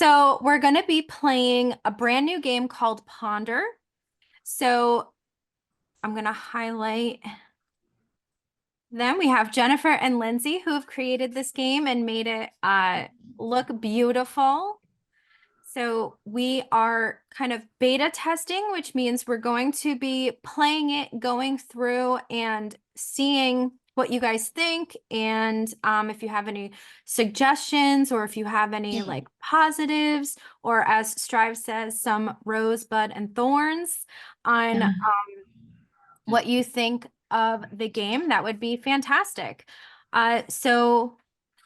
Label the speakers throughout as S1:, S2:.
S1: So we're going to be playing a brand new game called Ponder. So I'm going to highlight them. We have Jennifer and Lindsay who have created this game and made it look beautiful. So we are kind of beta testing, which means we're going to be playing it, going through and seeing what you guys think. And if you have any suggestions or if you have any like positives, or as Strive says, some rosebud and thorns on what you think of the game, that would be fantastic.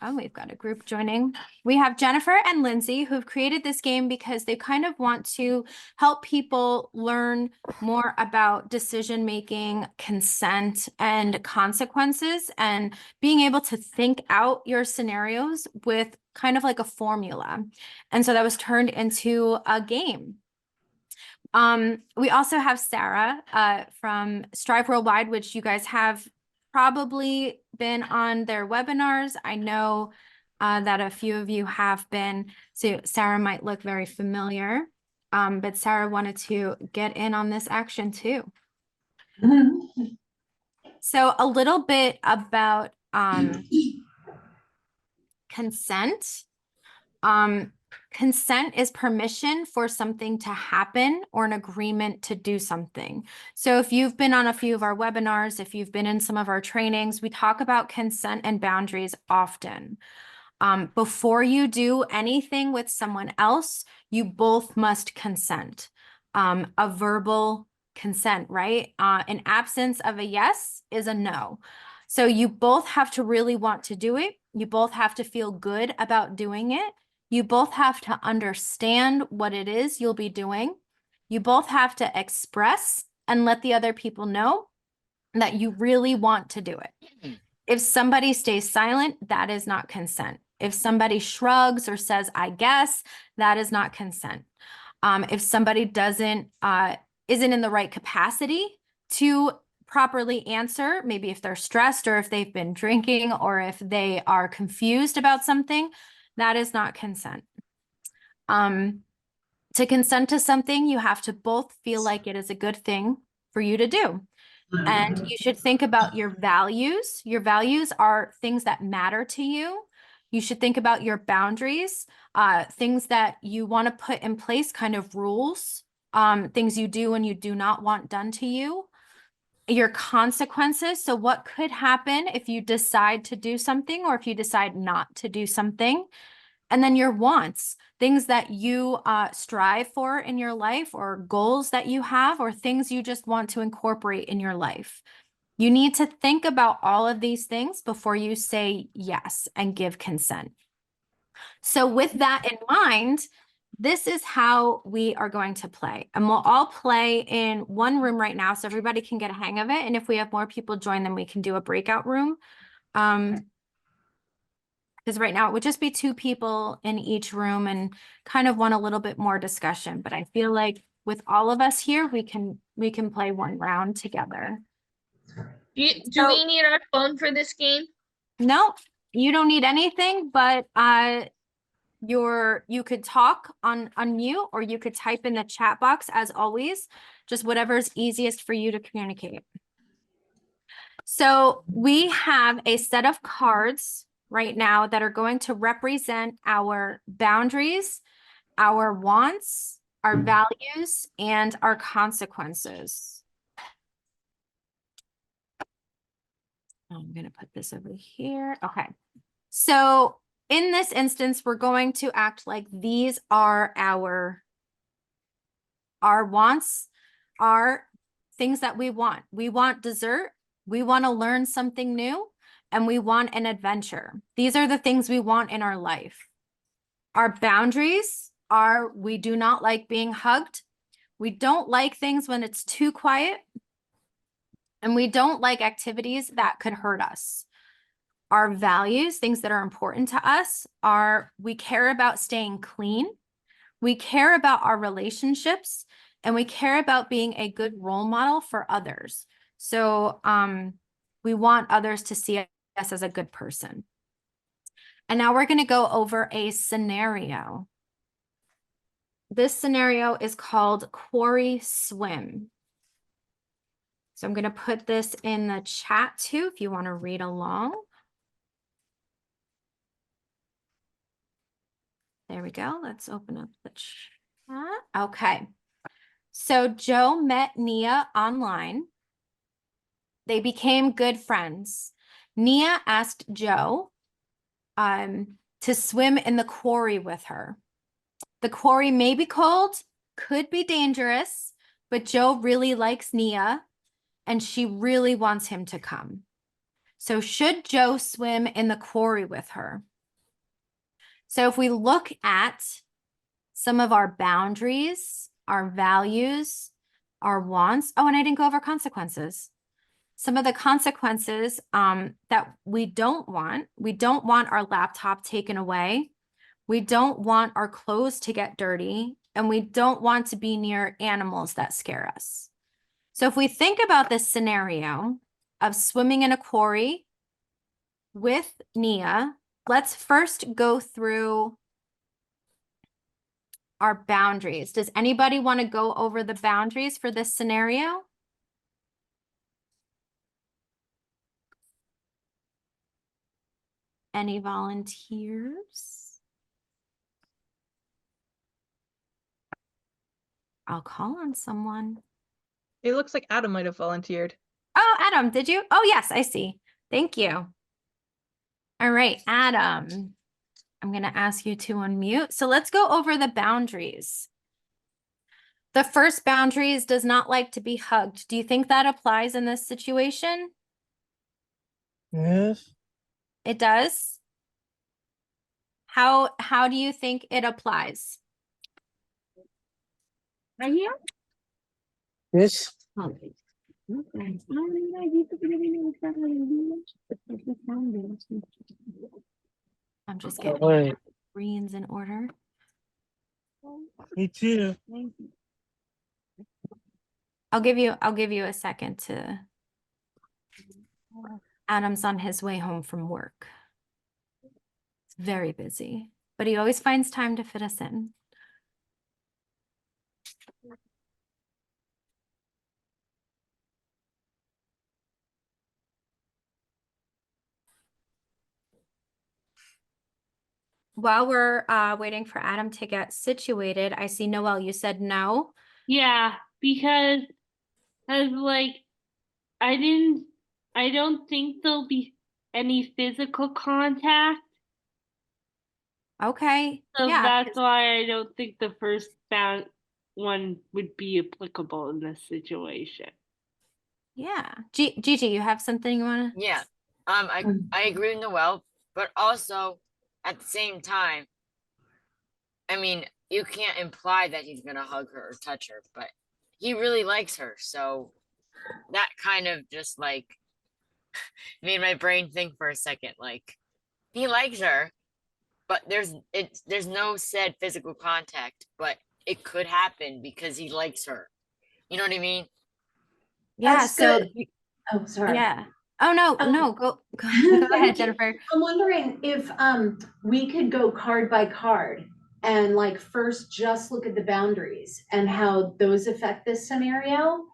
S1: Oh, we've got a group joining. We have Jennifer and Lindsay who've created this game because they kind of want to help people learn more about decision making, consent, and consequences, and being able to think out your scenarios with kind of like a formula. And so that was turned into a game. We also have Sarah from Strive Worldwide, which you guys have probably been on their webinars. I know that a few of you have been, so Sarah might look very familiar, but Sarah wanted to get in on this action too. So a little bit about consent. Consent is permission for something to happen or an agreement to do something. So if you've been on a few of our webinars, if you've been in some of our trainings, we talk about consent and boundaries often. Before you do anything with someone else, you both must consent. A verbal consent, right? An absence of a yes is a no. So you both have to really want to do it. You both have to feel good about doing it. You both have to understand what it is you'll be doing. You both have to express and let the other people know that you really want to do it. If somebody stays silent, that is not consent. If somebody shrugs or says, I guess, that is not consent. If somebody isn't in the right capacity to properly answer, maybe if they're stressed or if they've been drinking or if they are confused about something, that is not consent. To consent to something, you have to both feel like it is a good thing for you to do. And you should think about your values. Your values are things that matter to you. You should think about your boundaries, things that you want to put in place, kind of rules, things you do and you do not want done to you. Your consequences. So what could happen if you decide to do something or if you decide not to do something? And then your wants, things that you strive for in your life, or goals that you have, or things you just want to incorporate in your life. You need to think about all of these things before you say yes and give consent. So with that in mind, this is how we are going to play. And we'll all play in one room right now so everybody can get a hang of it. And if we have more people join, then we can do a breakout room. Because right now it would just be 2 people in each room and kind of want a little bit more discussion. But I feel like with all of us here, we can play one round together.
S2: Do we need our phone for this game?
S1: No, you don't need anything, but you could talk on mute, or you could type in the chat box as always, just whatever's easiest for you to communicate. So we have a set of cards right now that are going to represent our boundaries, our wants, our values, and our consequences. I'm going to put this over here. Okay. So in this instance, we're going to act like these are our wants, are things that we want. We want dessert. We want to learn something new, and we want an adventure. These are the things we want in our life. Our boundaries are, we do not like being hugged. We don't like things when it's too quiet. And we don't like activities that could hurt us. Our values, things that are important to us, are we care about staying clean. We care about our relationships, and we care about being a good role model for others. So we want others to see us as a good person. And now we're going to go over a scenario. This scenario is called quarry swim. So I'm going to put this in the chat too, if you want to read along. There we go. Let's open up the chat. Okay. So Joe met Nia online. They became good friends. Nia asked Joe to swim in the quarry with her. The quarry may be cold, could be dangerous, but Joe really likes Nia and she really wants him to come. So should Joe swim in the quarry with her? So if we look at some of our boundaries, our values, our wants. Oh, and I didn't go over consequences. Some of the consequences that we don't want our laptop taken away. We don't want our clothes to get dirty, and we don't want to be near animals that scare us. So if we think about this scenario of swimming in a quarry with Nia, let's first go through our boundaries. Does anybody want to go over the boundaries for this scenario? Any volunteers? I'll call on someone.
S3: It looks like Adam might have volunteered.
S1: Oh, Adam, did you? Oh, yes, I see. Thank you. All right, Adam, I'm going to ask you to unmute. So let's go over the boundaries. The first boundary is does not like to be hugged. Do you think that applies in this situation?
S4: Yes.
S1: It does? How do you think it applies?
S2: Right here?
S4: Yes.
S1: I'm just getting
S4: Wait.
S1: greens in order.
S4: Me too.
S1: I'll give you a second to. Adam's on his way home from work. It's very busy, but he always finds time to fit us in. While we're waiting for Adam to get situated, I see Noelle, you said no.
S5: Yeah, because as like I don't think there'll be any physical contact.
S1: Okay.
S5: So
S1: Yeah.
S5: that's why I don't think the first bound one would be applicable in this situation.
S1: Yeah. Gigi, you have something you want to?
S6: Yeah. I agree with Noel, but also at the same time, I mean, you can't imply that he's gonna hug her or touch her, but he really likes her, so that kind of just like made my brain think for a second. Like he likes her, but there's no said physical contact, but it could happen because he likes her. You know what I mean?
S1: Yeah.
S7: That's
S1: So
S7: good. Oh, sorry.
S1: yeah. Oh no, no, go
S7: Thank
S1: ahead,
S7: you.
S1: Jennifer.
S7: I'm wondering if we could go card by card and like first just look at the boundaries and how those affect this scenario,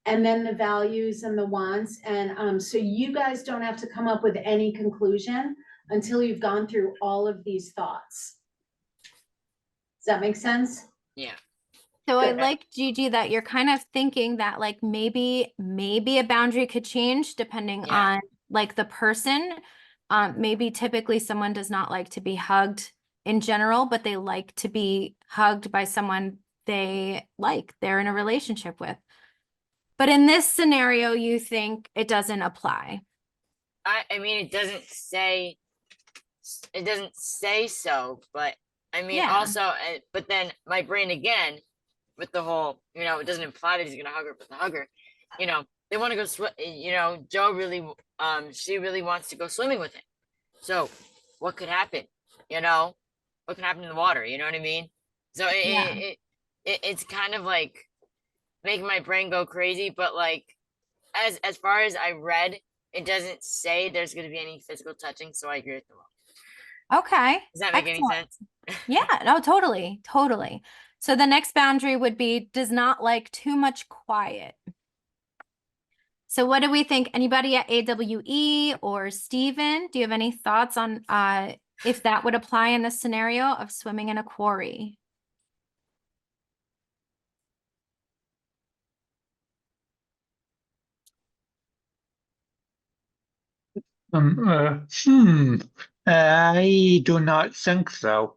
S7: and then the values and the wants, and so you guys don't have to come up with any conclusion until you've gone through all of these thoughts. Does that make sense?
S6: Yeah.
S1: So I
S7: Good.
S1: like, Gigi, that you're kind of thinking that like maybe a boundary could change depending
S6: Yeah.
S1: on like the person. Maybe typically someone does not like to be hugged in general, but they like to be hugged by someone they're in a relationship with. But in this scenario, you think it doesn't apply.
S6: I mean, it doesn't say so, but I mean,
S1: Yeah.
S6: also, but then my brain again with the whole, it doesn't imply that he's gonna hug her, but the hugger, they want to go swim. Joe really, she really wants to go swimming with him. So, what could happen? What could happen in the water? You know what I mean? So it's kind of like making my brain go crazy. But like, as far as I read, it doesn't say there's gonna be any physical touching. So I agree with them.
S1: Okay.
S6: Does that make any
S1: Excellent.
S6: sense?
S1: Yeah, no, totally. So the next boundary would be does not like too much quiet. So what do we think? Anybody at AWE or Steven? Do you have any thoughts on if that would apply in the scenario of swimming in a quarry?
S4: I do not think so.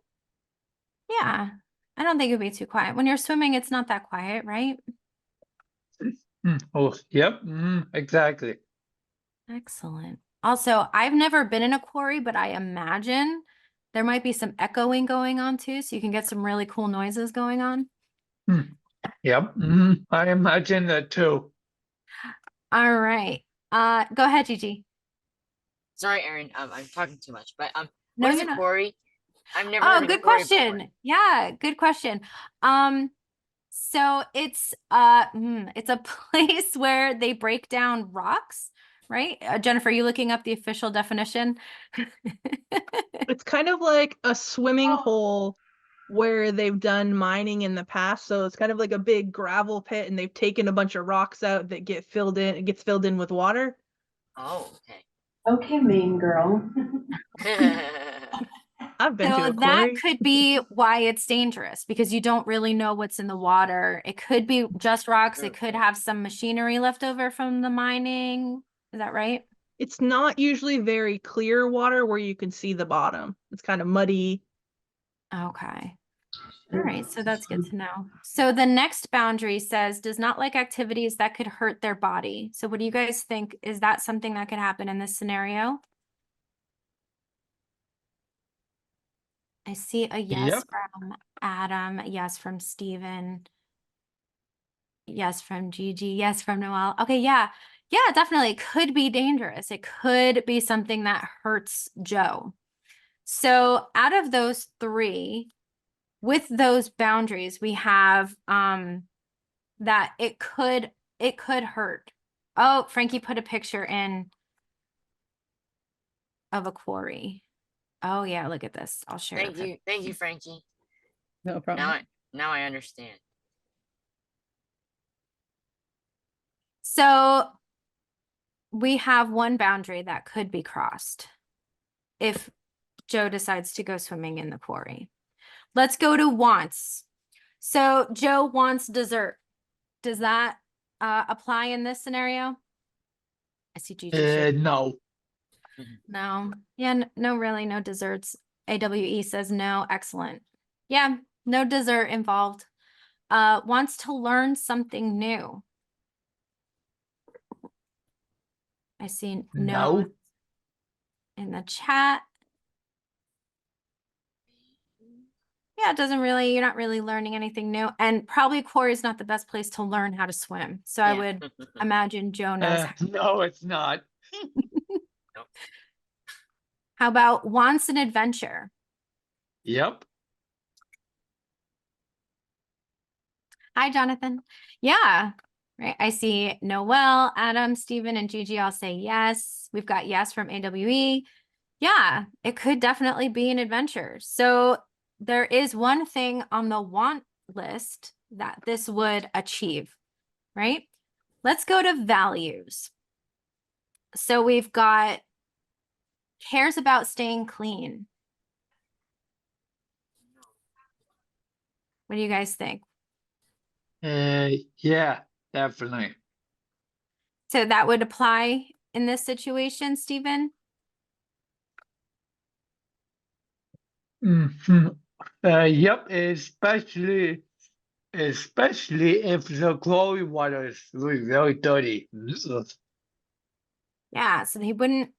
S1: Yeah, I don't think it'd be too quiet. When you're swimming, it's not that quiet, right?
S4: Oh, yep, exactly.
S1: Excellent. Also, I've never been in a quarry, but I imagine there might be some echoing going on too, so you can get some really cool noises going on.
S4: Yep, I imagine that too.
S1: All right. Go ahead, Gigi.
S6: Sorry, Erin. I'm talking too much. But
S1: No,
S6: what is
S1: you're
S6: a
S1: not.
S6: quarry? I've never
S1: Oh,
S6: heard of a
S1: good
S6: quarry before.
S1: question. Yeah, good question. So it's it's a place where they break down rocks, right? Jennifer, are you looking up the official definition?
S3: It's kind of like a swimming hole where they've done mining in the past. So it's kind of like a big gravel pit and they've taken a bunch of rocks out that get filled in, it gets filled in with water.
S6: Oh, okay.
S7: Okay, main girl.
S3: I've been to
S1: So
S3: a
S1: that
S3: quarry.
S1: could be why it's dangerous because you don't really know what's in the water. It could be just rocks. It could have some machinery left over from the mining. Is that right?
S3: It's not usually very clear water where you can see the bottom. It's kind of muddy.
S1: Okay. All right, so that's good to know. So the next boundary says does not like activities that could hurt their body. So what do you guys think? Is that something that could happen in this scenario? I see a yes
S4: Yep.
S1: from Adam, a yes from Steven, yes from Gigi, yes from Noel. Okay, yeah. Yeah, definitely. It could be dangerous. It could be something that hurts Joe. So out of those three, with those boundaries, we have that it could hurt. Oh, Frankie put a picture in of a quarry. Oh yeah, look at this. I'll share it.
S6: Thank you, Frankie.
S3: No problem.
S6: Now I understand.
S1: So we have one boundary that could be crossed if Joe decides to go swimming in the quarry. Let's go to wants. So Joe wants dessert. Does that apply in this scenario? I see Gigi.
S4: No.
S1: No. Yeah, no, really, no desserts. AWE says no. Excellent. Yeah, no dessert involved. Wants to learn something new. I see no in the chat. Yeah, it doesn't really, you're not really learning anything new. And probably quarry is not the best place to learn how to swim. So I would imagine Joe knows.
S4: No, it's not.
S1: How about wants an adventure?
S4: Yep.
S1: Hi, Jonathan. Yeah, right. I see Noel, Adam, Stephen, and Gigi all say yes. We've got yes from AWE. Yeah, it could definitely be an adventure. So there is one thing on the want list that this would achieve, right? Let's go to values. So we've got cares about staying clean. What do you guys think?
S4: Yeah, definitely.
S1: So that would apply in this situation, Stephen?
S4: Yep, especially if the glowy water is really very dirty.
S1: Yeah, so he wouldn't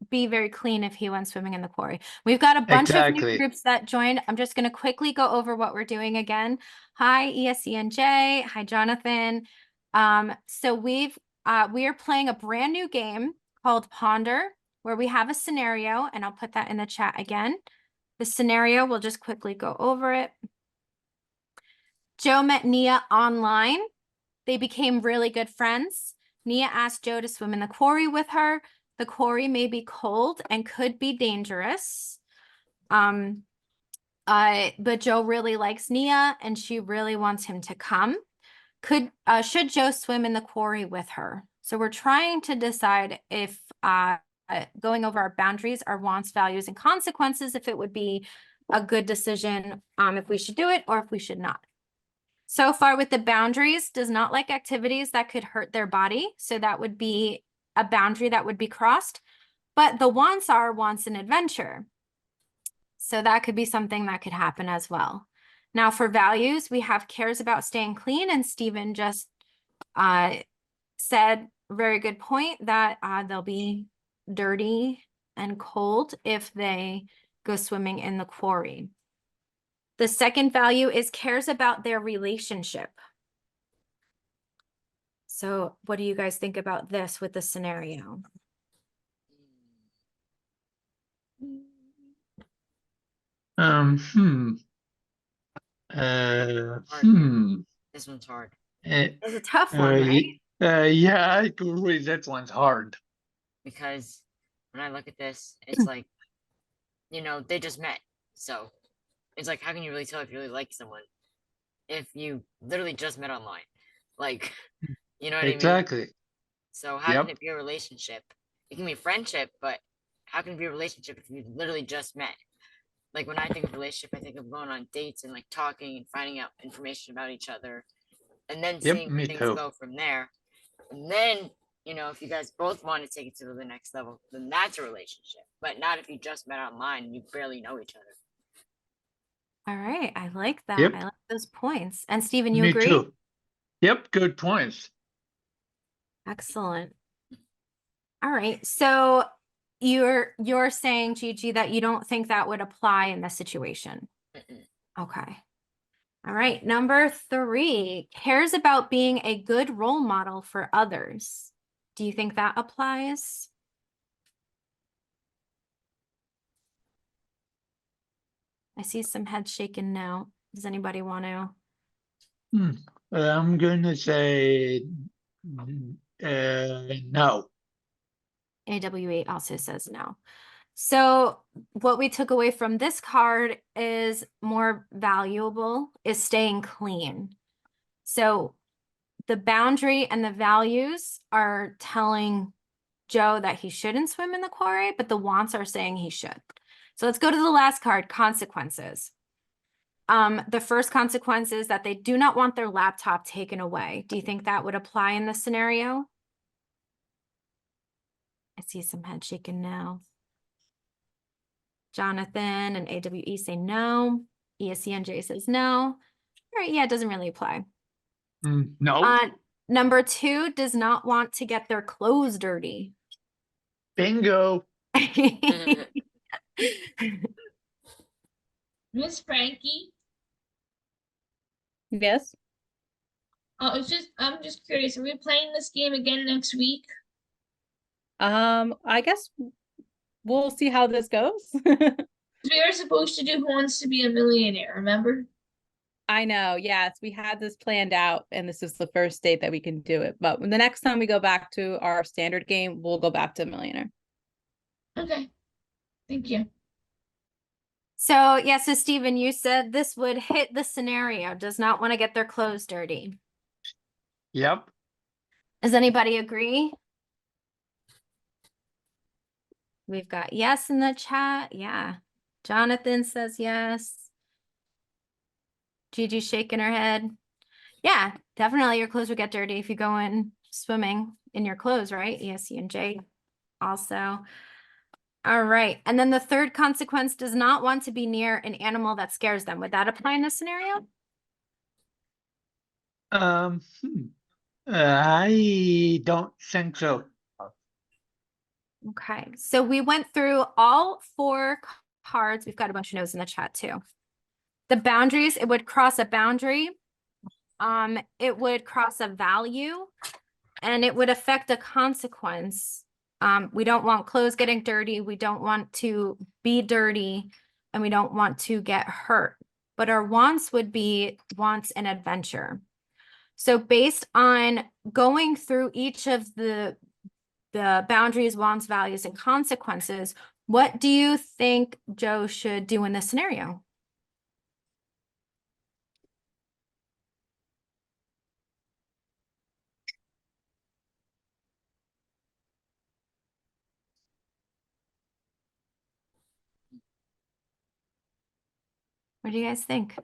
S1: be very clean if he went swimming in the quarry. We've got a bunch of new
S4: Exactly.
S1: groups that joined. I'm just going to quickly go over what we're doing again. Hi, ESCNJ. Hi, Jonathan. So we are playing a brand new game called Ponder, where we have a scenario, and I'll put that in the chat again. The scenario, we'll just quickly go over it. Joe met Nia online. They became really good friends. Nia asked Joe to swim in the quarry with her. The quarry may be cold and could be dangerous. But Joe really likes Nia and she really wants him to come. Should Joe swim in the quarry with her? So we're trying to decide if going over our boundaries, our wants, values, and consequences, if it would be a good decision, if we should do it or if we should not. So far with the boundaries, does not like activities that could hurt their body. So that would be a boundary that would be crossed. But the wants are wants and adventure. So that could be something that could happen as well. Now for values, we have cares about staying clean, and Stephen just said, very good point, that they'll be dirty and cold if they go swimming in the quarry. The second value is cares about their relationship. So what do you guys think about this with the scenario?
S4: Hmm.
S6: This one's hard
S1: It's a tough one, right?
S4: Yeah, I agree. That one's hard.
S6: because when I look at this, it's like, they just met. So it's like, how can you really tell if you really like someone if you literally just met online? Like, you know what I mean?
S4: Exactly.
S6: So how
S4: Yep.
S6: can it be a relationship? It can be friendship, but how can it be a relationship if you literally just met? Like when I think of relationship, I think of going on dates and like talking and finding out information about each other, and then
S4: Yep,
S6: seeing where
S4: me
S6: things
S4: too.
S6: go from there. And then, if you guys both want to take it to the next level, then that's a relationship. But not if you just met online and you barely know each other.
S1: All right, I like that.
S4: Yep.
S1: I like those points. And Stephen, you
S4: Me
S1: agree?
S4: too. Yep, good points.
S1: Excellent. All right, so you're saying, Gigi, that you don't think that would apply in this situation.
S6: Mm-mm.
S1: Okay. All right, number 3, cares about being a good role model for others. Do you think that applies? I see some heads shaking now. Does anybody want to?
S4: I'm gonna say no.
S1: AW8 also says no. So what we took away from this card is more valuable is staying clean. So the boundary and the values are telling Joe that he shouldn't swim in the quarry, but the wants are saying he should. So let's go to the last card, consequences. The first consequence is that they do not want their laptop taken away. Do you think that would apply in this scenario? I see some head shaking now. Jonathan and AWE say no. ESCNJ says no. All right, yeah, it doesn't really apply.
S4: No.
S1: Number 2 does not want to get their clothes dirty.
S4: Bingo.
S2: Miss Frankie.
S8: Yes.
S2: I'm just curious. Are we playing this game again next week?
S8: I guess we'll see how this goes.
S2: We are supposed to do Who Wants to Be a Millionaire, remember?
S8: I know, yes, we had this planned out and this is the first date that we can do it. But when the next time we go back to our standard game, we'll go back to Millionaire.
S2: Okay. Thank you.
S1: So, yeah, so Stephen, you said this would hit the scenario, does not want to get their clothes dirty.
S4: Yep.
S1: Does anybody agree? We've got yes in the chat. Yeah. Jonathan says yes. Gigi shaking her head. Yeah, definitely your clothes would get dirty if you go in swimming in your clothes, right? ESC and J also. All right. And then the third consequence does not want to be near an animal that scares them. Would that apply in this scenario?
S4: I don't think so.
S1: Okay. So we went through all 4 cards. We've got a bunch of notes in the chat too. The boundaries, it would cross a boundary. It would cross a value and it would affect a consequence. We don't want clothes getting dirty. We don't want to be dirty and we don't want to get hurt. But our wants would be wants and adventure. So based on going through each of the boundaries, wants, values, and consequences, what do you think Joe should do in this scenario? What do you guys think?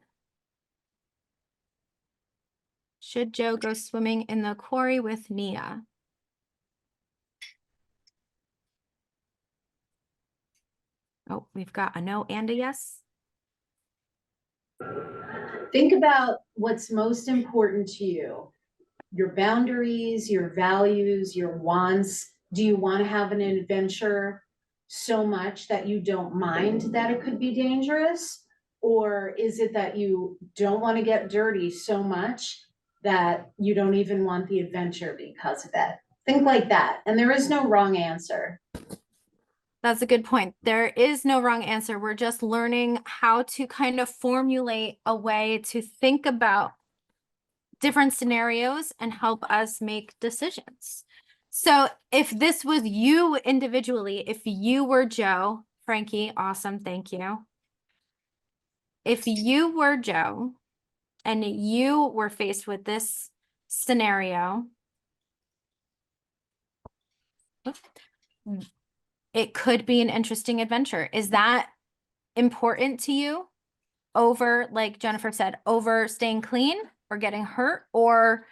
S1: Should Joe go swimming in the quarry with Nia? Oh, we've got a no and a yes.
S7: Think about what's most important to you. Your boundaries, your values, your wants. Do you want to have an adventure so much that you don't mind that it could be dangerous? Or is it that you don't want to get dirty so much that you don't even want the adventure because of it? Think like that. And there is no wrong answer.
S1: That's a good point. There is no wrong answer. We're just learning how to kind of formulate a way to think about different scenarios and help us make decisions. So if this was you individually, if you were Joe, Frankie, awesome, thank you. If you were Joe and you were faced with this scenario, it could be an interesting adventure. Is that important to you over, like Jennifer said, over staying clean or getting hurt? Or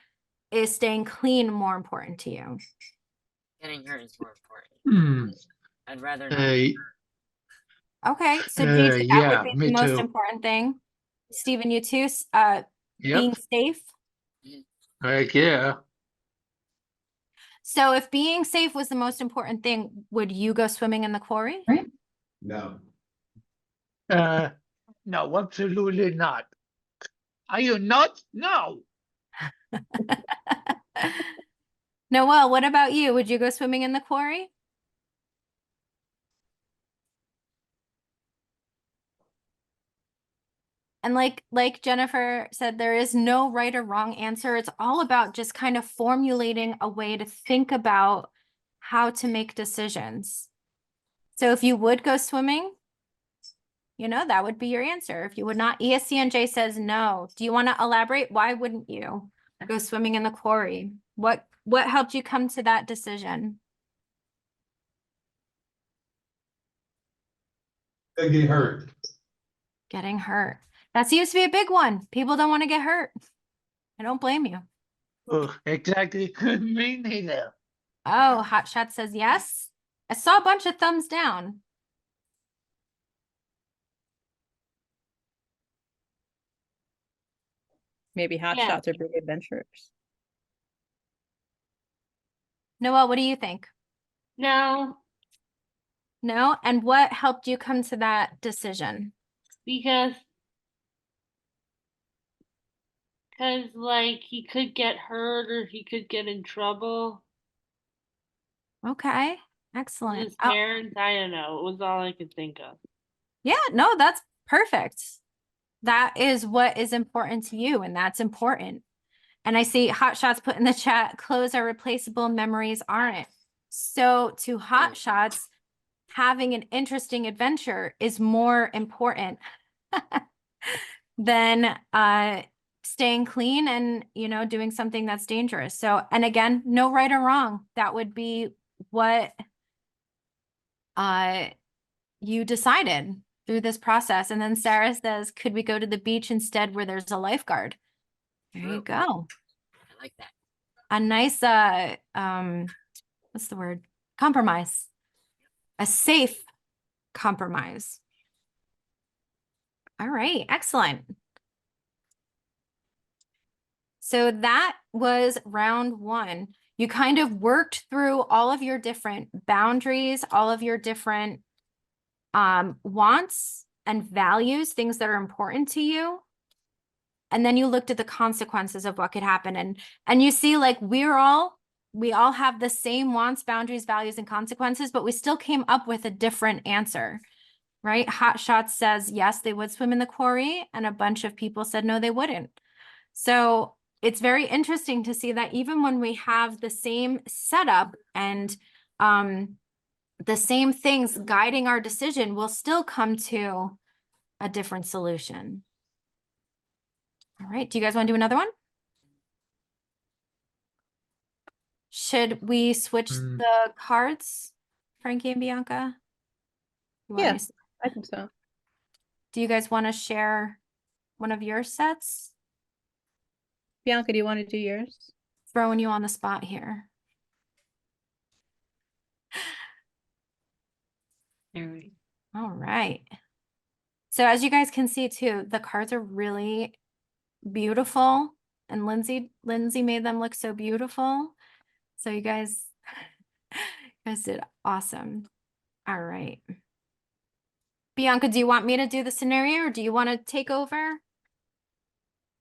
S1: is staying clean more important to you?
S6: Getting hurt is more important.
S4: Hmm.
S6: I'd rather not. get hurt.
S1: Okay, so Gigi, that
S4: Yeah,
S1: would be
S4: me
S1: the most
S4: too.
S1: important thing. Stephen, you too,
S4: Yep.
S1: being safe.
S4: Yeah.
S1: So if being safe was the most important thing, would you go swimming in the quarry?
S9: No.
S4: No, absolutely not. Are you nuts? No.
S1: Noelle, what about you? Would you go swimming in the quarry? And like Jennifer said, there is no right or wrong answer. It's all about just kind of formulating a way to think about how to make decisions. So if you would go swimming, you know, that would be your answer. If you would not, ESCNJ says no. Do you want to elaborate? Why wouldn't you go swimming in the quarry? What helped you come to that decision?
S9: Get hurt.
S1: Getting hurt. That seems to be a big one. People don't want to get hurt. I don't blame you.
S4: Oh, exactly. Me neither.
S1: Oh, Hotshot says yes. I saw a bunch of thumbs down.
S8: Maybe hot
S5: Yeah.
S8: shots are big adventurers.
S1: Noelle, what do you think?
S5: No,
S1: No? And what helped you come to that decision?
S5: because like he could get hurt or he could get in trouble.
S1: Okay, excellent.
S5: His parents, I don't know. It was all I could think of.
S1: Yeah, no, that's perfect. That is what is important to you, and that's important. And I see Hot Shots put in the chat, clothes are replaceable, memories aren't. So to Hot Shots, having an interesting adventure is more important than staying clean and, you know, doing something that's dangerous. So, and again, no right or wrong. That would be what you decided through this process. And then Sarah says, could we go to the beach instead where there's a lifeguard? There you
S6: True.
S1: go.
S6: I like that.
S1: A nice what's the word? Compromise. A safe compromise. All right, excellent. So that was round one. You kind of worked through all of your different boundaries, all of your different wants and values, things that are important to you. And then you looked at the consequences of what could happen. And you see, like, we all have the same wants, boundaries, values, and consequences, but we still came up with a different answer, right? Hot Shots says, yes, they would swim in the quarry. And a bunch of people said, no, they wouldn't. So it's very interesting to see that even when we have the same setup and the same things guiding our decision, we'll still come to a different solution. All right, do you guys want to do another one? Should we switch the cards, Frankie and Bianca? You want
S8: Yeah.
S1: me to-
S8: I think so.
S1: Do you guys want to share one of your sets?
S8: Bianca, do you want to do yours?
S1: Throwing you on the spot here.
S5: There we
S1: All right. So as you guys can see too, the cards are really beautiful, and Lindsay made them look so beautiful. So you guys did awesome. All right. Bianca, do you want me to do the scenario or do you want to take over?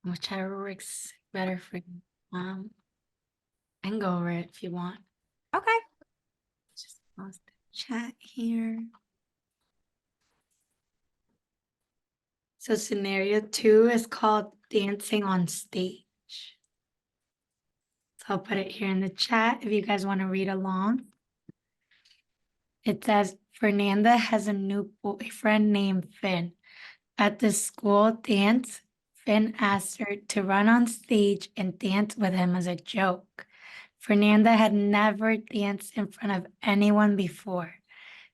S10: Whichever works better for you. I can go over it if you want.
S1: Okay.
S10: Just pause the chat here. So scenario 2 is called dancing on stage. So I'll put it here in the chat if you guys want to read along. It says, Fernanda has a new boyfriend named Finn. At the school dance, Finn asked her to run on stage and dance with him as a joke. Fernanda had never danced in front of anyone before.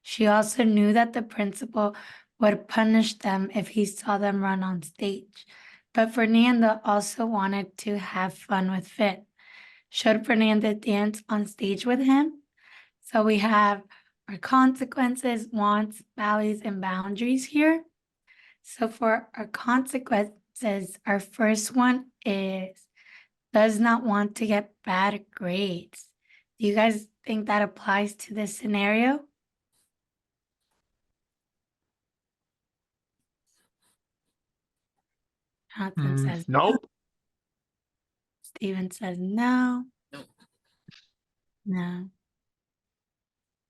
S10: She also knew that the principal would punish them if he saw them run on stage. But Fernanda also wanted to have fun with Finn. Should Fernanda dance on stage with him? So we have our consequences, wants, values, and boundaries here. So for our consequences, our first one is does not want to get bad grades. Do you guys think that applies to this scenario? Jonathan says
S4: Nope.
S10: Steven says no.
S6: Nope.
S10: No.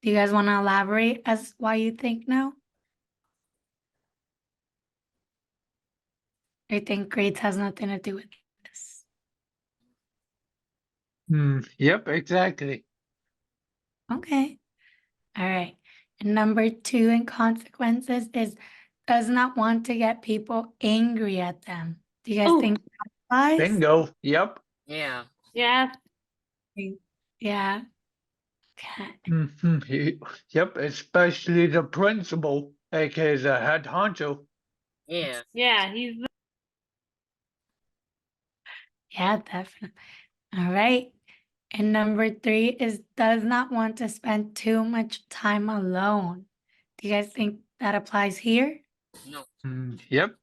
S10: Do you guys want to elaborate as why you think no? I think grades has nothing to do with this.
S4: Yep, exactly.
S10: Okay. All right. And number 2 in consequences is does not want to get people angry at them. Do you guys
S5: Oh.
S10: think that applies?
S4: Bingo. Yep.
S6: Yeah.
S5: Yeah.
S10: Yeah. Okay.
S4: Yep, especially the principal, aka the head honcho.
S6: Yeah.
S5: Yeah, he's the
S10: Yeah, definitely. All right. And number 3 is does not want to spend too much time alone. Do you guys think that applies here?
S6: No.
S4: Yep.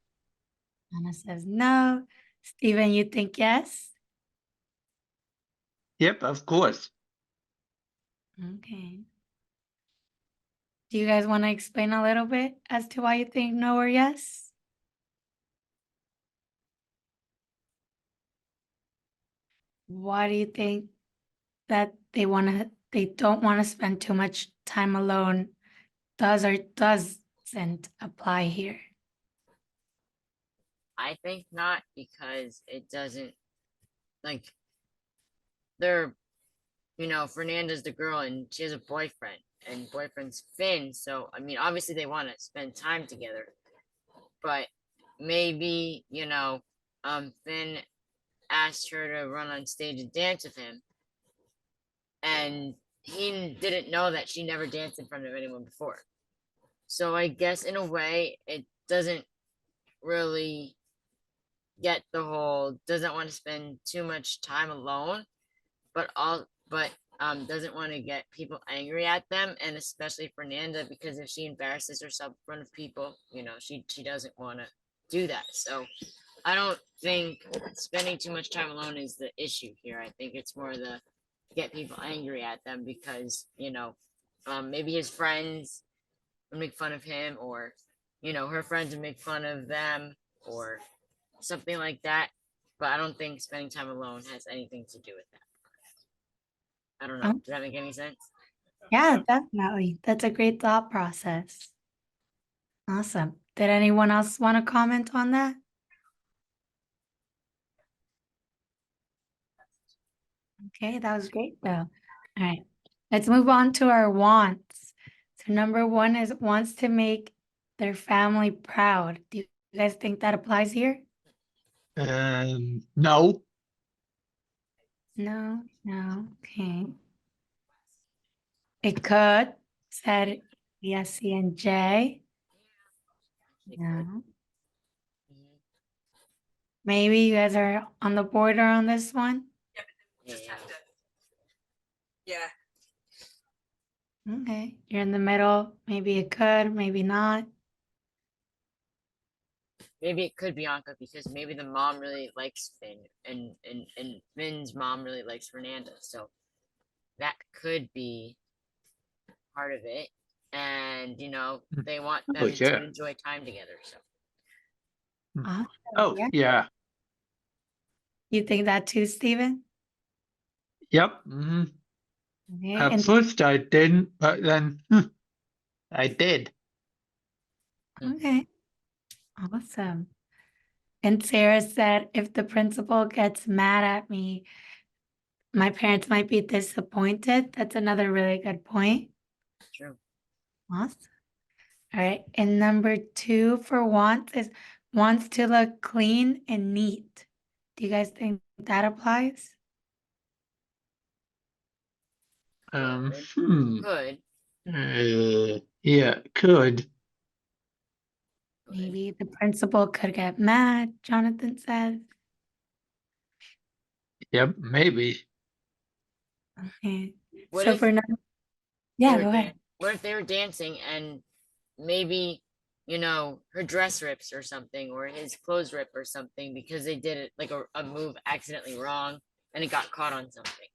S10: Anna says no. Steven, you think yes?
S4: Yep, of course.
S10: Okay. Do you guys want to explain a little bit as to why you think no or yes? Why do you think that they don't want to spend too much time alone does or doesn't apply here?
S6: I think not, because it doesn't, like, they're, Fernanda's the girl and she has a boyfriend, and boyfriend's Finn. So, I mean, obviously they want to spend time together, but maybe, Finn asked her to run on stage and dance with him, and he didn't know that she never danced in front of anyone before. So I guess in a way it doesn't really get the whole doesn't want to spend too much time alone, but doesn't want to get people angry at them, and especially Fernanda, because if she embarrasses herself in front of people, she doesn't want to do that. So I don't think spending too much time alone is the issue here. I think it's more the get people angry at them because maybe his friends would make fun of him, or her friends would make fun of them, or something like that. But I don't think spending time alone has anything to do with that. I don't know. Does that make any sense?
S10: Yeah, definitely. That's a great thought process. Awesome. Did anyone else want to comment on that? Okay, that was great though. All right, let's move on to our wants. So number 1 is wants to make their family proud. Do you guys think that applies here?
S4: No.
S10: No, okay. It could, said yes, C and J. No. Maybe you guys are on the border on this one.
S6: Yeah.
S11: Yeah.
S10: Okay, you're in the middle. Maybe it could, maybe not.
S6: Maybe it could be Anka because maybe the mom really likes Finn and Finn's mom really likes Fernanda. So that could be part of it. And they want
S4: Oh,
S6: them
S4: yeah.
S6: to enjoy time together. So
S10: Awesome,
S4: Oh,
S10: yeah.
S4: yeah.
S10: You think that too, Steven?
S4: Yep. Hmm.
S10: Okay,
S4: At
S10: and
S4: first I didn't, but then I did.
S10: okay, awesome. And Sarah said, if the principal gets mad at me, my parents might be disappointed. That's another really good point.
S6: true.
S10: Awesome. All right, and number 2 for wants is wants to look clean and neat. Do you guys think that applies?
S6: Could.
S4: Yeah, could.
S10: Maybe the principal could get mad, Jonathan says.
S4: Yep, maybe.
S10: Okay.
S6: What
S10: So
S6: if
S10: for now,
S6: they
S10: yeah,
S6: were
S10: go ahead.
S6: What if they were dancing and maybe her dress rips or something, or his clothes rip or something because they did it like a move accidentally wrong and it got caught on something.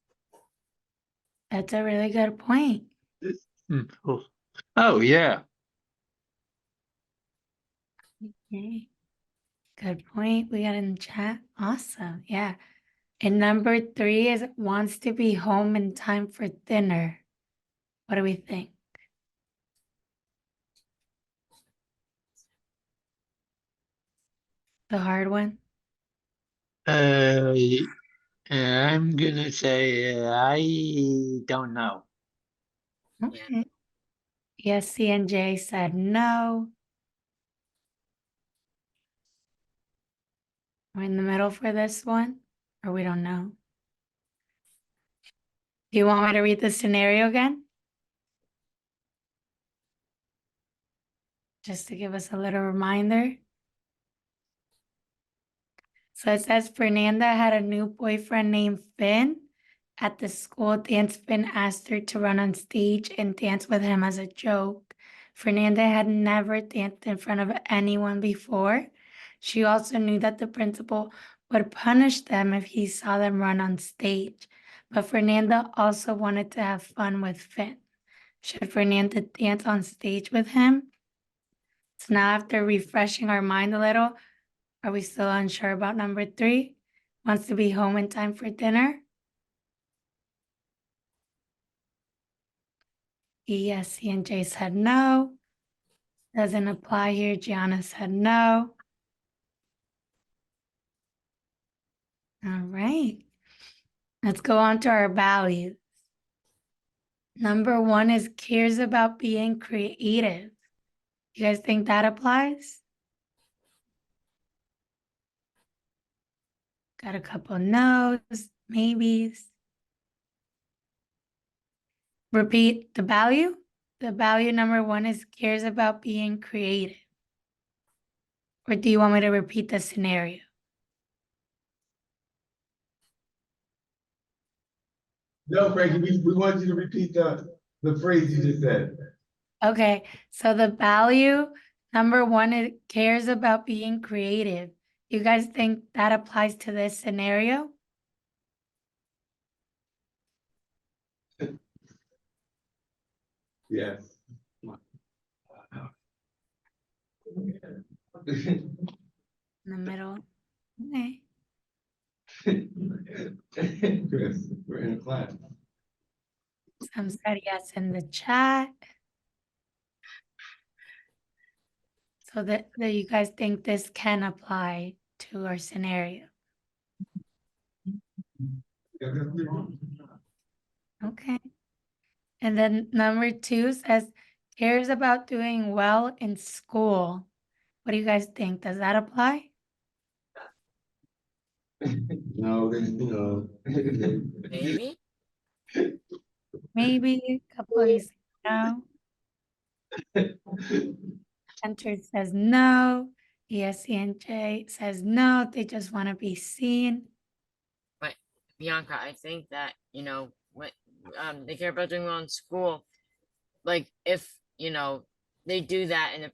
S10: That's a really good point.
S4: Oh, yeah.
S10: Okay. Good point. We got in the chat. Awesome. Yeah. And number 3 is wants to be home in time for dinner. What do we think? The hard one?
S4: I'm gonna say I don't know.
S10: Okay. Yes, C and J said no. We're in the middle for this one, or we don't know. Do you want me to read the scenario again? Just to give us a little reminder. So it says Fernanda had a new boyfriend named Finn. At the school dance, Finn asked her to run on stage and dance with him as a joke. Fernanda had never danced in front of anyone before. She also knew that the principal would punish them if he saw them run on stage. But Fernanda also wanted to have fun with Finn. Should Fernanda dance on stage with him? So now after refreshing our mind a little, are we still unsure about number 3? Wants to be home in time for dinner? Yes, C and J said no. Doesn't apply here. Gianna said no. All right. Let's go on to our values. Number 1 is cares about being creative. You guys think that applies? Got a couple no's, maybes. Repeat the value. The value number 1 is cares about being creative. Or do you want me to repeat the scenario?
S9: No, Frankie, we want you to repeat the phrase you just said.
S10: Okay, so the value number 1 it cares about being creative. You guys think that applies to this scenario?
S9: Yes.
S10: In the middle. Okay.
S9: Chris, we're in a class.
S10: Some said yes in the chat. So that you guys think this can apply to our scenario. Okay. And then number 2 says cares about doing well in school. What do you guys think? Does that apply?
S9: No, no.
S6: Maybe.
S10: Maybe a couple of you say no. Hunter says no. ESCNJ says no, they just want to be seen.
S6: But Bianca, I think that, what they care about doing well in school. Like if, they do that and the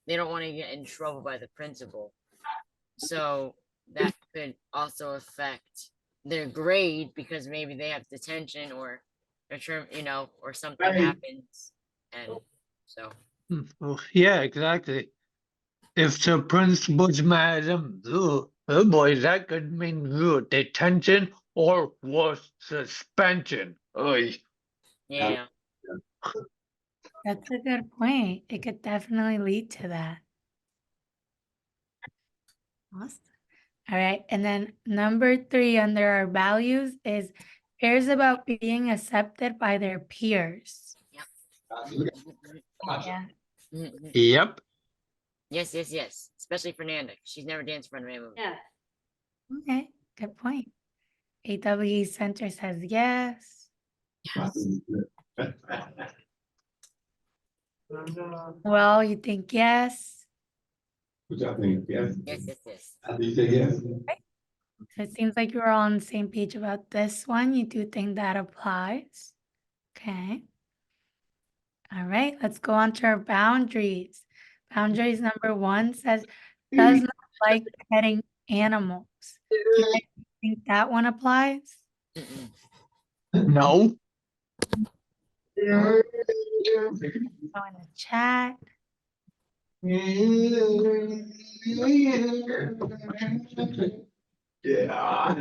S6: they don't want to get in trouble by the principal. So that could also affect their grade because maybe they have detention or a term, or something happens. And so
S4: Well, yeah, exactly. If the principal's mad at them, oh boy, that could mean detention or worse, suspension. Oy.
S6: yeah.
S10: That's a good point. It could definitely lead to that. Awesome. All right. And then number 3 under our values is cares about being accepted by their peers. Yeah.
S6: Mhm.
S4: Yep.
S6: Yes. Especially Fernanda. She's never danced in front of anyone.
S5: Yeah.
S10: Okay. Good point. AWE Center says yes. Well, you think yes?
S9: What y'all think? Yes?
S6: Yes.
S9: You say yes?
S10: So it seems like you're all on the same page about this one. You do think that applies. Okay. All right, let's go on to our boundaries. Boundaries number 1 says does not like petting animals. Do you guys think that one applies?
S6: Mm-mm.
S4: No.
S10: Go in the chat.
S9: Yeah.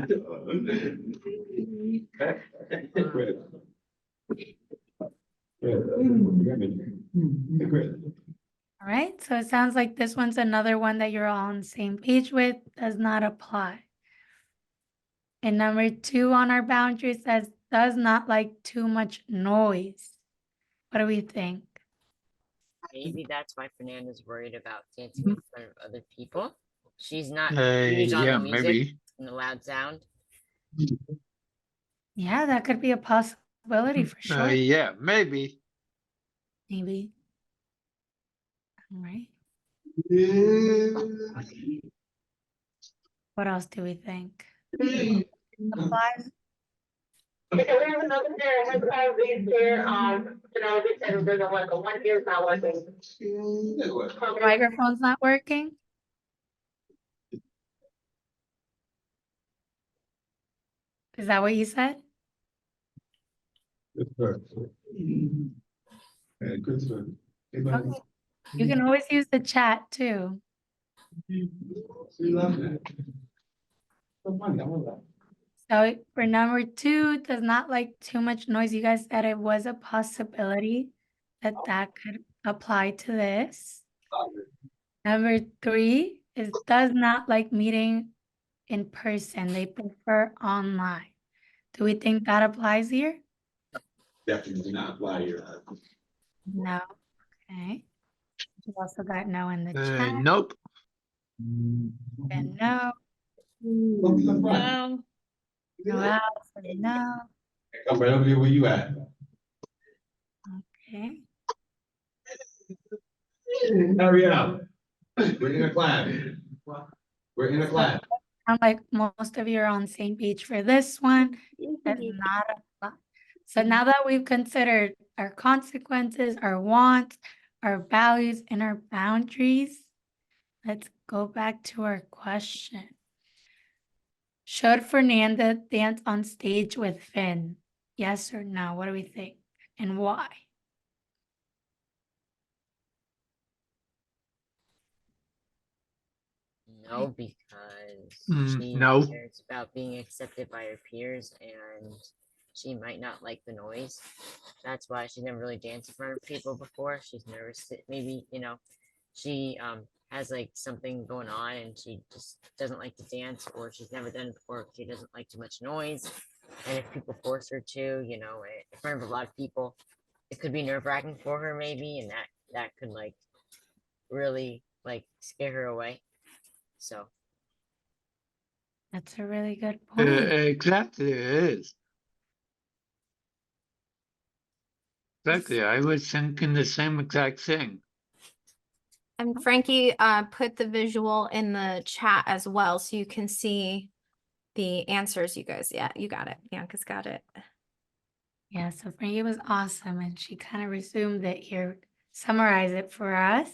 S10: All right, so it sounds like this one's another one that you're all on the same page with, does not apply. And number 2 on our boundary says does not like too much noise. What do we think?
S6: Maybe that's why Fernanda's worried about dancing in front of other people. She's not huge on
S4: Yeah,
S6: the music
S4: maybe.
S6: and the loud sound.
S10: Yeah, that could be a possibility for sure.
S4: Yeah, maybe.
S10: Maybe. All right. What else do we think? Applies?
S11: Okay, we have another pair, has these there, they said there's like a 1 year's not working.
S10: Microphone's not working? Is that what you said?
S9: Good stuff.
S10: Okay. You can always use the chat too. So for number 2, does not like too much noise. You guys said it was a possibility that could apply to this. Number 3 is does not like meeting in person. They prefer online. Do we think that applies here?
S9: Definitely do not apply here.
S10: No. Okay. We also got no in the chat.
S4: Nope.
S10: And no.
S5: No.
S10: No else. And no.
S9: Come right over here where you at.
S10: Okay.
S9: Hurry up. We're in a class. We're in a class.
S10: Sound like most of you are on the same page for this one. Does not apply. So now that we've considered our consequences, our wants, our values, and our boundaries, let's go back to our question. Should Fernanda dance on stage with Finn? Yes or no? What do we think? And why?
S6: No, because she
S4: No.
S6: cares about being accepted by her peers and she might not like the noise. That's why she's never really danced in front of people before. She's nervous. Maybe, she has like something going on and she just doesn't like to dance, or she's never done it before. She doesn't like too much noise. And if people force her to, in front of a lot of people, it could be nerve-wracking for her maybe, and that could like really like scare her away. So
S10: That's a really good point.
S4: Exactly, it is. Exactly, I was thinking the same exact thing.
S1: And Frankie put the visual in the chat as well, so you can see the answers, you guys. Yeah, you got it. Bianca's got it.
S10: Yeah, so Frankie was awesome, and she kind of resumed it here, summarize it for us.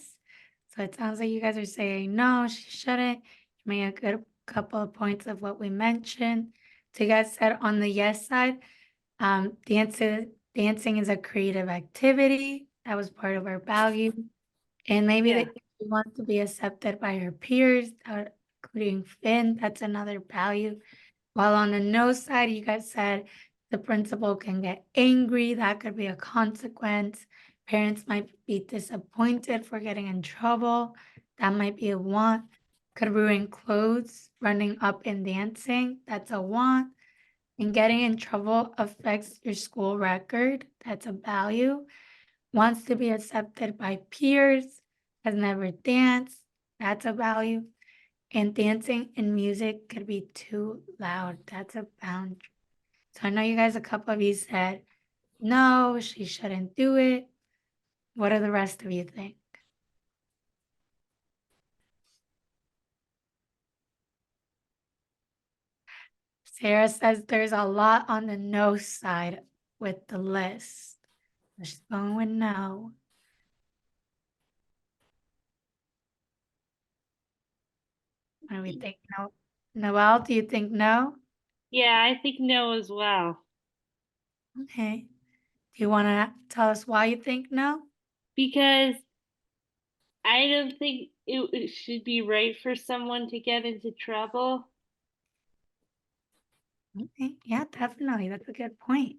S10: So it sounds like you guys are saying, no, she shouldn't. You made a good couple of points of what we mentioned. So you guys said on the yes side, dancing is a creative activity. That was part of our value. And maybe
S5: Yeah.
S10: that she wants to be accepted by her peers, including Finn. That's another value. While on the no side, you guys said the principal can get angry. That could be a consequence. Parents might be disappointed for getting in trouble. That might be a want. Could ruin clothes, running up and dancing. That's a want. And getting in trouble affects your school record. That's a value. Wants to be accepted by peers. Has never danced. That's a value. And dancing and music could be too loud. That's a boundary. So I know you guys, a couple of you said, no, she shouldn't do it. What do the rest of you think? Sarah says there's a lot on the no side with the list. She's going with no. What do we think? No. Noelle, do you think no?
S5: Yeah, I think no as well.
S10: Okay. Do you want to tell us why you think no?
S5: Because I don't think it should be right for someone to get into trouble.
S10: Okay. Yeah, definitely. That's a good point.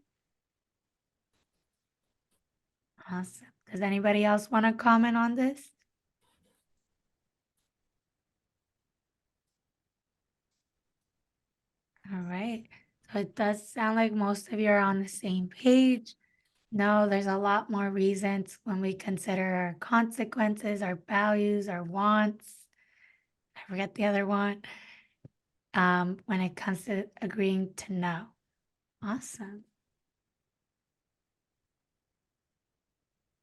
S10: Awesome. Does anybody else want to comment on this? All right. So it does sound like most of you are on the same page. No, there's a lot more reasons when we consider our consequences, our values, our wants. I forget the other one. When it comes to agreeing to no. Awesome.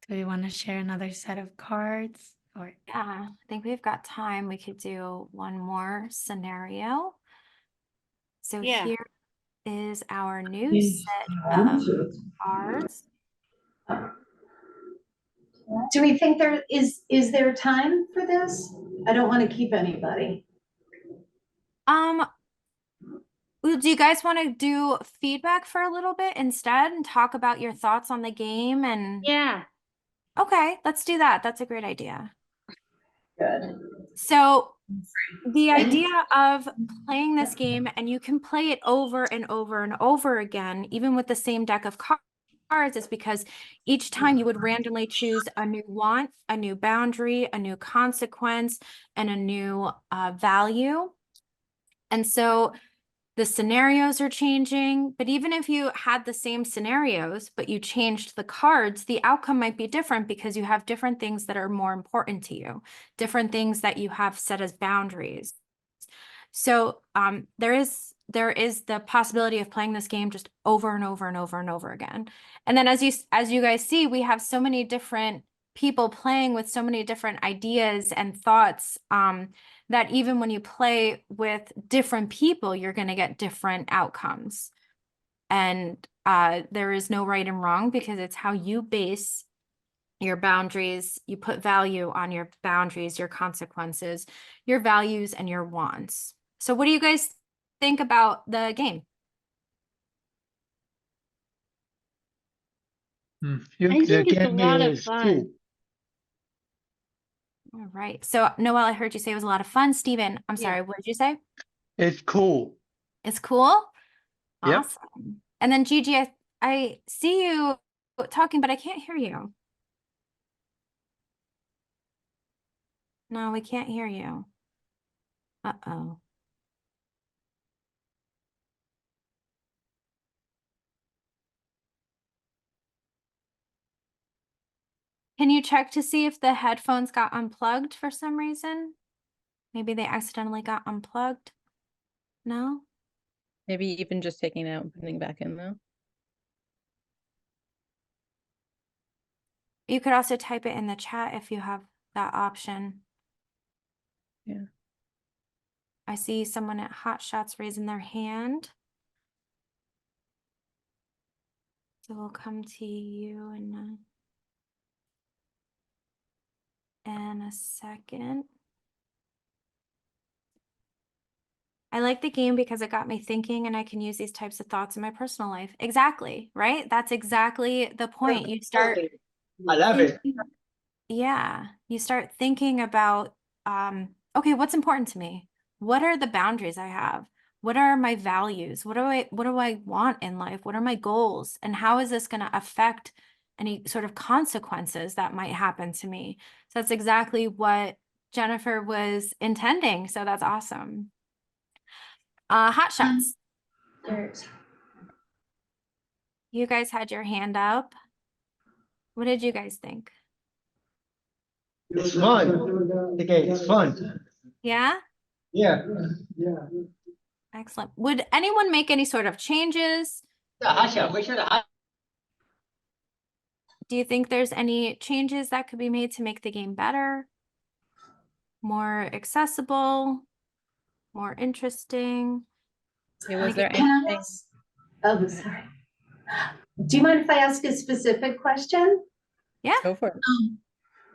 S10: Do we want to share another set of cards? Or
S1: Yeah, I think we've got time. We could do one more scenario. So
S5: Yeah.
S1: here is our new set of cards.
S7: Do we think is there time for this? I don't want to keep anybody.
S1: Well, do you guys want to do feedback for a little bit instead and talk about your thoughts on the game? And
S5: Yeah.
S1: okay, let's do that. That's a great idea.
S7: Good.
S1: So the idea of playing this game, and you can play it over and over and over again, even with the same deck of cards, is because each time you would randomly choose a new want, a new boundary, a new consequence, and a new value. And so the scenarios are changing, but even if you had the same scenarios, but you changed the cards, the outcome might be different because you have different things that are more important to you, different things that you have set as boundaries. So there is the possibility of playing this game just over and over and over and over again. And then as you guys see, we have so many different people playing with so many different ideas and thoughts that even when you play with different people, you're going to get different outcomes. And there is no right and wrong because it's how you base your boundaries. You put value on your boundaries, your consequences, your values, and your wants. So what do you guys think about the game?
S5: I think it's a lot of fun.
S1: All right. So Noelle, I heard you say it was a lot of fun. Steven, I'm sorry, what did you say?
S4: It's cool.
S1: It's cool?
S4: Yep.
S1: Awesome. And then Gigi, I see you talking, but I can't hear you. No, we can't hear you. Uh-oh. Can you check to see if the headphones got unplugged for some reason? Maybe they accidentally got unplugged. No?
S8: Maybe even just taking it out and putting it back in though.
S1: You could also type it in the chat if you have that option.
S8: Yeah.
S1: I see someone at Hot Shots raising their hand. So we'll come to you in a second. I like the game because it got me thinking, and I can use these types of thoughts in my personal life. Exactly, right? That's exactly the point. You start
S9: I love it.
S1: Yeah, you start thinking about, okay, what's important to me? What are the boundaries I have? What are my values? What do I want in life? What are my goals? And how is this going to affect any sort of consequences that might happen to me? So that's exactly what Jennifer was intending. So that's awesome. Hot Shots. You guys had your hand up. What did you guys think?
S9: It's fun. Okay, it's fun.
S1: Yeah?
S9: Yeah.
S1: Excellent. Would anyone make any sort of changes? Do you think there's any changes that could be made to make the game better, more accessible, more interesting?
S8: Yeah, was there
S7: Can I
S8: anything?
S7: ask? Oh, sorry. Do you mind if I ask a specific question?
S1: Yeah.
S8: Go for it.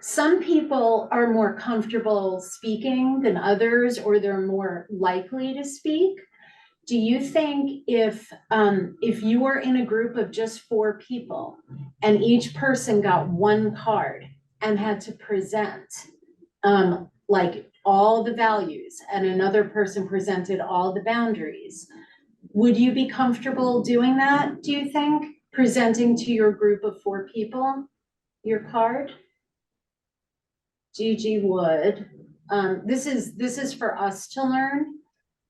S7: Some people are more comfortable speaking than others, or they're more likely to speak. Do you think if you were in a group of just 4 people and each person got 1 card and had to present like all the values and another person presented all the boundaries, would you be comfortable doing that, do you think? Presenting to your group of 4 people your card? Gigi would. This is for us to learn,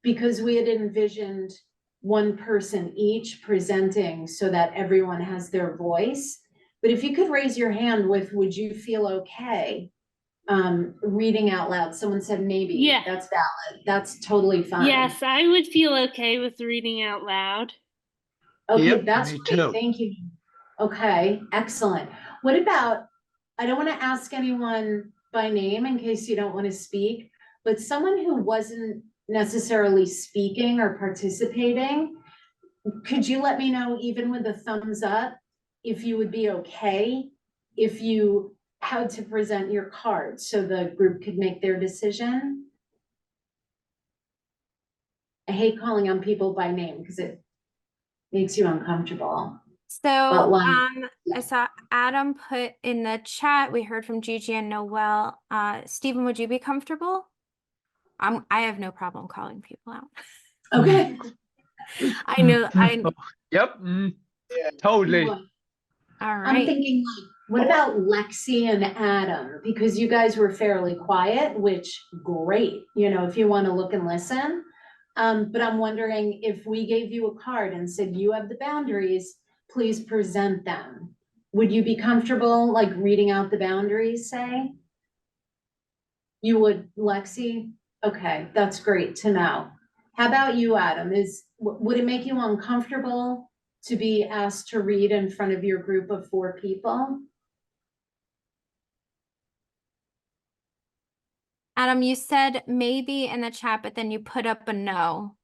S7: because we had envisioned 1 person each presenting so that everyone has their voice. But if you could raise your hand with, would you feel okay reading out loud? Someone said maybe.
S5: Yeah.
S7: That's valid. That's totally fine.
S5: Yes, I would feel okay with reading out loud.
S7: Okay,
S4: Yep,
S7: that's
S4: me
S7: great.
S4: too.
S7: Thank you. Okay, excellent. What about, I don't want to ask anyone by name in case you don't want to speak, but someone who wasn't necessarily speaking or participating, could you let me know, even with a thumbs up, if you would be okay if you had to present your card so the group could make their decision? I hate calling on people by name because it makes you uncomfortable.
S1: So I saw Adam put in the chat, we heard from Gigi and Noel. Stephen, would you be comfortable? I have no problem calling people out.
S7: Okay.
S1: I know,
S4: Yep. Totally.
S1: all
S7: I'm
S1: right.
S7: thinking, like, what about Lexi and Adam? Because you guys were fairly quiet, which great, you know, if you want to look and listen. But I'm wondering if we gave you a card and said, you have the boundaries, please present them. Would you be comfortable like reading out the boundaries, say? You would, Lexi? Okay, that's great to know. How about you, Adam? Would it make you uncomfortable to be asked to read in front of your group of 4 people?
S1: Adam, you said maybe in the chat, but then you put up a no.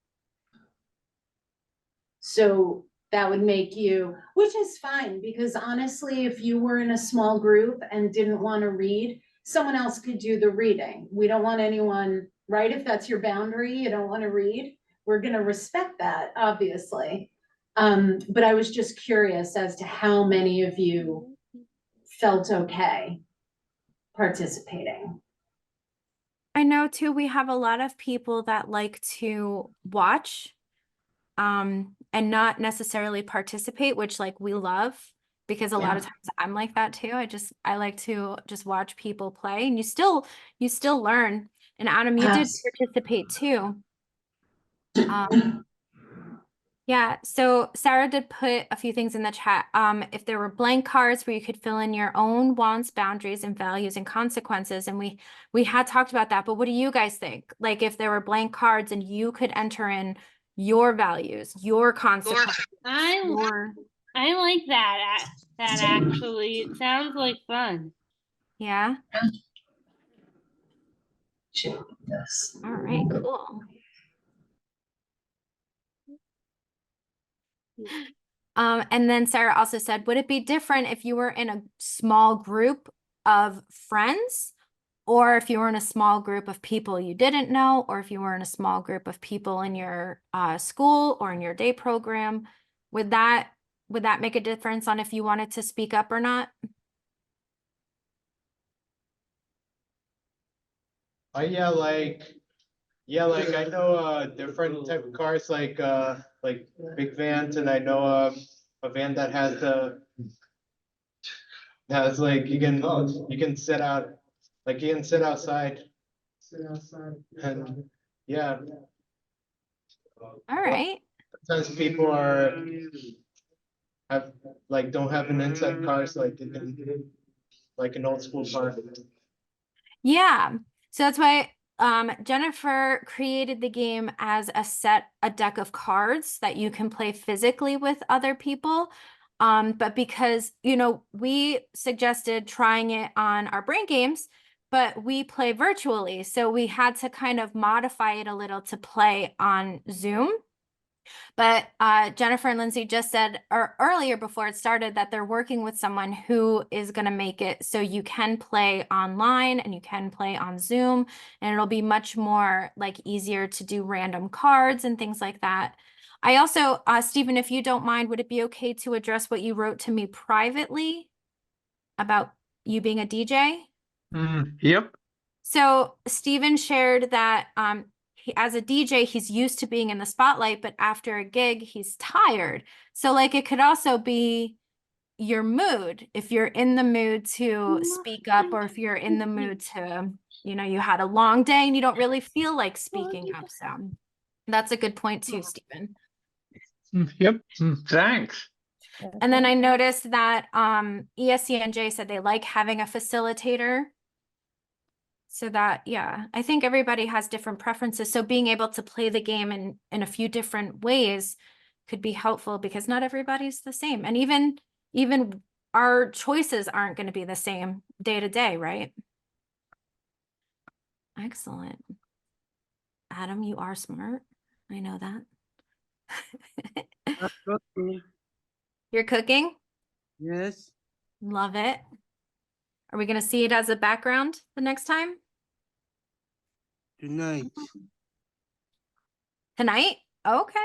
S7: So that would make you, which is fine, because honestly, if you were in a small group and didn't want to read, someone else could do the reading. We don't want anyone, right? If that's your boundary, you don't want to read, we're going to respect that, obviously. But I was just curious as to how many of you felt okay participating.
S1: I know too, we have a lot of people that like to watch and not necessarily participate, which like we love, because a lot of times I'm like that too. I like to just watch people play, and you still learn. And Adam, you did participate too. Yeah, so Sarah did put a few things in the chat. If there were blank cards where you could fill in your own wants, boundaries, and values and consequences, and we had talked about that, but what do you guys think? Like if there were blank cards and you could enter in your values, your consequences,
S5: I like that actually. It sounds like fun.
S1: yeah.
S7: This.
S1: All right, cool. And then Sarah also said, would it be different if you were in a small group of friends, or if you were in a small group of people you didn't know, or if you were in a small group of people in your school or in your day program? Would that make a difference on if you wanted to speak up or not?
S12: Yeah, I know different type of cars like big vans, and I know a van that has like you can sit out, like you can sit outside. And yeah,
S1: All right.
S12: sometimes people don't have an inside car, so like they can, like an old school car.
S1: Yeah. So that's why Jennifer created the game as a deck of cards that you can play physically with other people. But because, we suggested trying it on our brain games, but we play virtually. So we had to kind of modify it a little to play on Zoom. But Jennifer and Lindsay just said earlier before it started that they're working with someone who is going to make it so you can play online and you can play on Zoom, and it'll be much more like easier to do random cards and things like that. I also, Stephen, if you don't mind, would it be okay to address what you wrote to me privately about you being a DJ?
S4: Yep.
S1: So Stephen shared that as a DJ, he's used to being in the spotlight, but after a gig, he's tired. So like it could also be your mood. If you're in the mood to speak up, or if you're in the mood to, you had a long day and you don't really feel like speaking up. So that's a good point too, Stephen.
S4: Yep. Thanks.
S1: And then I noticed that ESCNJ said they like having a facilitator. So that, yeah, I think everybody has different preferences. So being able to play the game in a few different ways could be helpful, because not everybody's the same. And even our choices aren't going to be the same day to day, right? Excellent. Adam, you are smart. I know that. You're cooking?
S13: Yes.
S1: Love it. Are we going to see it as a background the next time?
S13: Tonight.
S1: Tonight? Okay.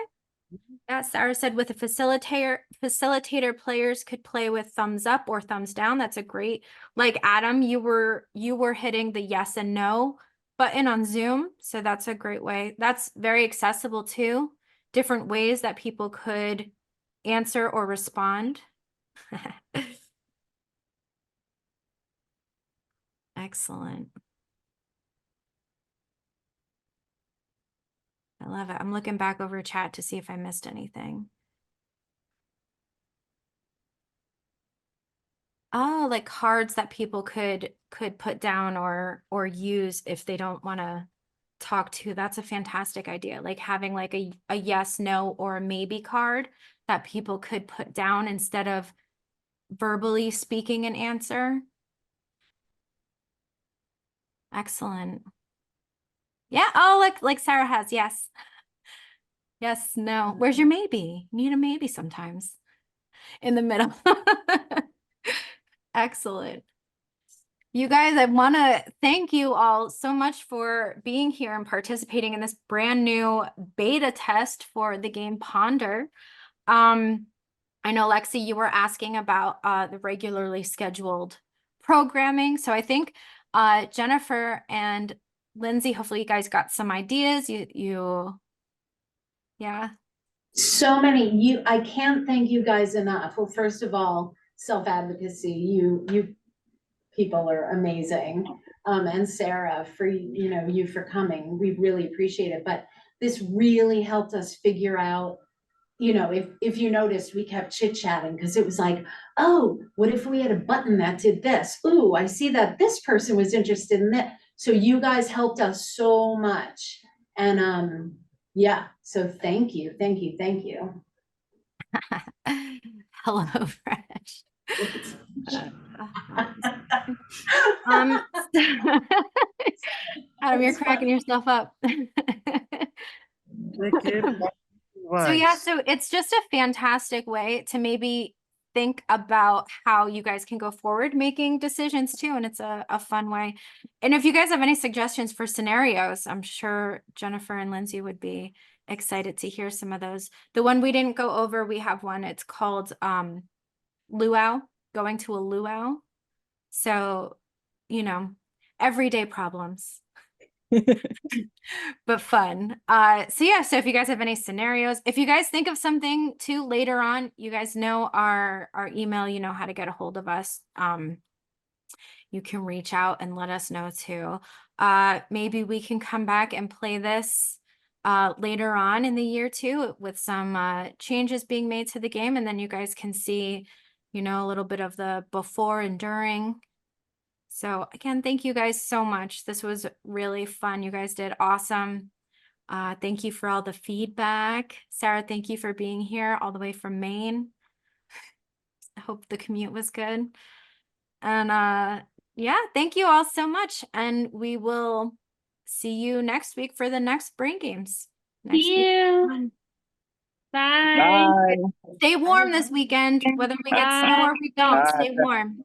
S1: Yeah, Sarah said with a facilitator players could play with thumbs up or thumbs down. That's a great, like Adam, you were hitting the yes and no button on Zoom. So that's a great way. That's very accessible too. Different ways that people could answer or respond. Excellent. I love it. I'm looking back over chat to see if I missed anything. Oh, like cards that people could put down or use if they don't want to talk to. That's a fantastic idea. Like having like a yes, no, or a maybe card that people could put down instead of verbally speaking an answer. Excellent. Yeah. Oh, like Sarah has. Yes. Yes, no. Where's your maybe? You need a maybe sometimes in the middle. Excellent. You guys, I want to thank you all so much for being here and participating in this brand new beta test for the game Ponder. I know, Lexi, you were asking about the regularly scheduled programming. So I think Jennifer and Lindsay, hopefully you guys got some ideas. Yeah.
S7: So many, I can't thank you guys enough. Well, first of all, Self-Advocacy, you people are amazing. And Sarah, for, you for coming, we really appreciate it. But this really helped us figure out, if you noticed, we kept chit-chatting because it was like, oh, what if we had a button that did this? Ooh, I see that this person was interested in that. So you guys helped us so much. And yeah, so thank you.
S1: Hello, Fresh. Um, Adam, you're cracking yourself up. So yeah, so it's just a fantastic way to maybe think about how you guys can go forward making decisions too. And it's a fun way. And if you guys have any suggestions for scenarios, I'm sure Jennifer and Lindsay would be excited to hear some of those. The one we didn't go over, we have one, it's called luau, going to a luau. So, you know, everyday problems. But fun. So yeah, so if you guys have any scenarios, if you guys think of something too later on, you guys know our email, you know how to get a hold of us. You can reach out and let us know too. Maybe we can come back and play this later on in the year too, with some changes being made to the game, and then you guys can see, you know, a little bit of the before and during. So again, thank you guys so much. This was really fun. You guys did awesome. Thank you for all the feedback. Sarah, thank you for being here all the way from Maine. I hope the commute was good. And yeah, thank you all so much. And we will see you next week for the next Brain Games.
S5: See you. Bye.
S1: Stay warm this weekend, whether we get snow or we don't, stay warm.